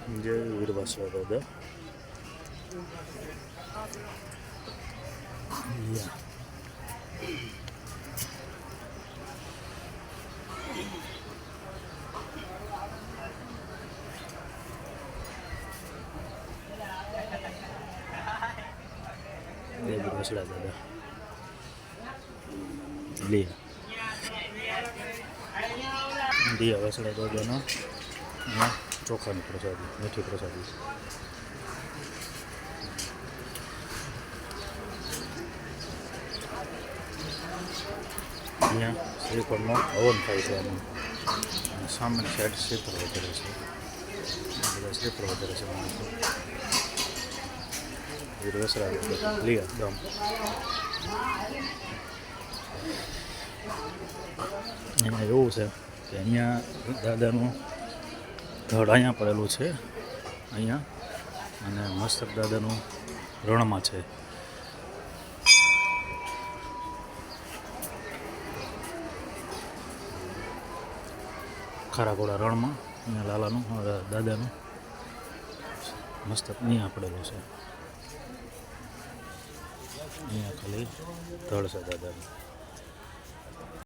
જય વીરવાસવા દાદા. વીરવાસલા દાદા દિયા વસડા દાદાનો ચોખાની પ્રસાદી, મીઠી પ્રસાદી. અહીંયા શ્રીફળનો હવન થાય છે. આમાં સામેની સાઈડ શ્રીફળ વધારે છે, બધા શ્રીફળ વધારે છે માણસો. વીરવાસલા લિયા ગામ. એમાં એવું છે કે અહીંયા દાદાનું ધડ અહીંયા પડેલું છે, અહીંયા, અને મસ્તક દાદાનું રણમાં છે. ખારાગોડા રણમાં અહીંયા લાલાનું દાદાનું મસ્તક અહીંયા પડેલું છે. અહીંયા ખાલી ધડ છે દાદાનું.